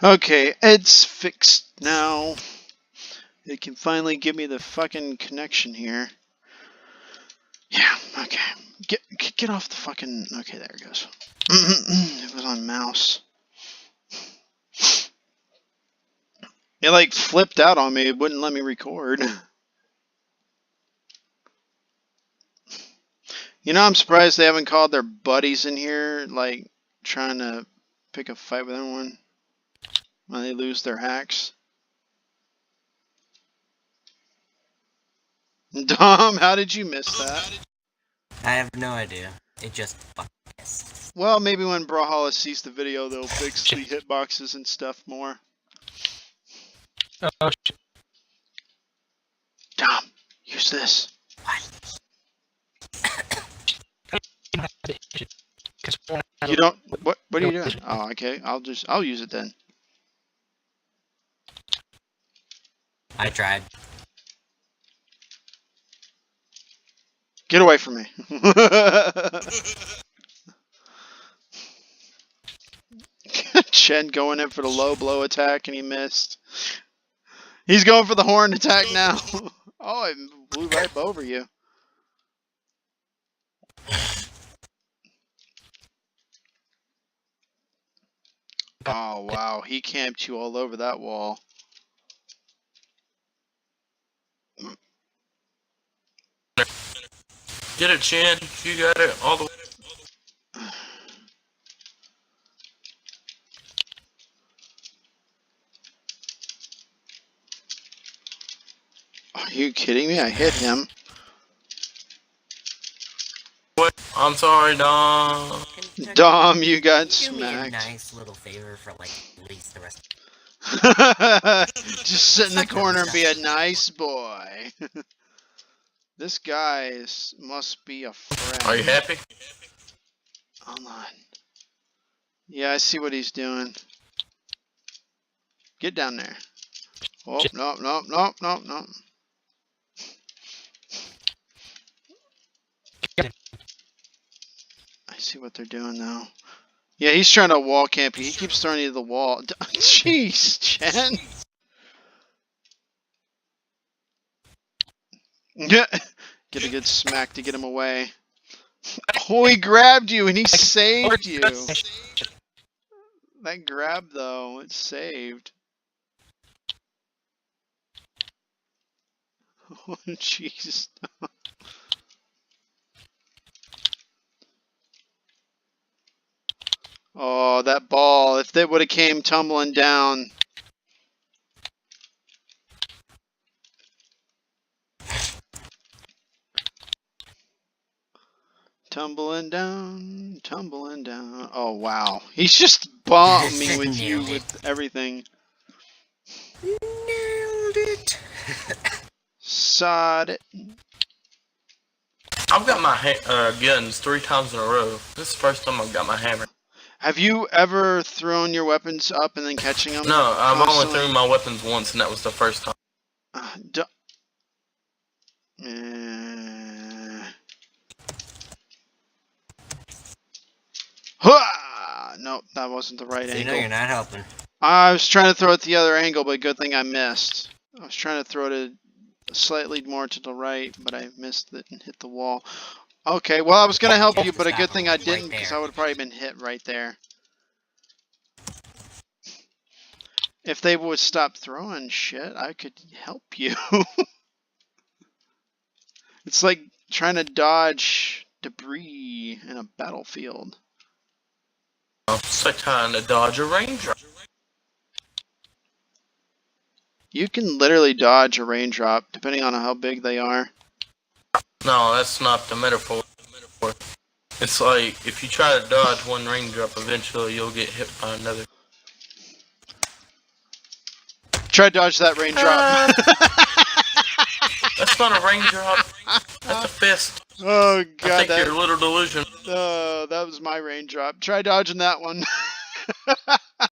Okay, it's fixed now. It can finally give me the fucking connection here. Yeah, okay. Get off the fucking... Okay, there it goes. It was on mouse. It like flipped out on me. It wouldn't let me record. You know, I'm surprised they haven't called their buddies in here, like, trying to pick a fight with anyone when they lose their hacks. Dom, how did you miss that? I have no idea. It just fucking missed. Well, maybe when Brawlhalla sees the video, they'll fix the hitboxes and stuff more. Oh shit. Dom, use this. You don't. What are you doing? Oh, okay. I'll use it then. I tried. Get away from me. Chen going in for the low blow attack and he missed. He's going for the horn attack now. Oh, I blew right over you. Oh, wow. He camped you all over that wall. Get it, Chin. You got it all the way. Are you kidding me? I hit him. What? I'm sorry, Dom. Dom, you got Do me a smacked. nice little favor for like at least the rest. Just sit in the corner and be a nice boy. This guy must be a friend. Are you happy? Hold on. Yeah, I see what he's doing. Get down there. Oh, no. I see what they're doing now. Yeah, he's trying to wall camp you. He keeps throwing you to the wall. Jeez, Chen. Get a good smack to get him away. Oh, he grabbed you and he saved you. That grab, though, it saved. Oh, jeez. Oh, that ball. If they would have came tumbling down. Tumbling down, tumbling down. Oh, wow. He's just bombing with you with everything. Nailed it. Sod it. I've got my guns 3 times in a row. This is the first time I've got my hammer. Have you ever thrown your weapons up and then catching them? No, I've only constantly? thrown my weapons once, and that was the first time. Nope, that wasn't the right So you angle. know you're not helping. I was trying to throw it the other angle, but good thing I missed. I was trying to throw it slightly more to the right, but I missed it and hit the wall. Okay, well, I was going to help you, but a good thing I didn't, because I would have probably been hit right there. If they would stop throwing shit, I could help you. It's like trying to dodge debris in a battlefield. It's like trying to dodge a raindrop. You can literally dodge a raindrop, depending on how big they are. No, that's not the metaphor. It's like, if you try to dodge one raindrop, eventually you'll get hit by another. Try to dodge that raindrop. That's not a raindrop. That's a fist. Oh, God. I think you're a little delusional. That was my raindrop. Try dodging that one.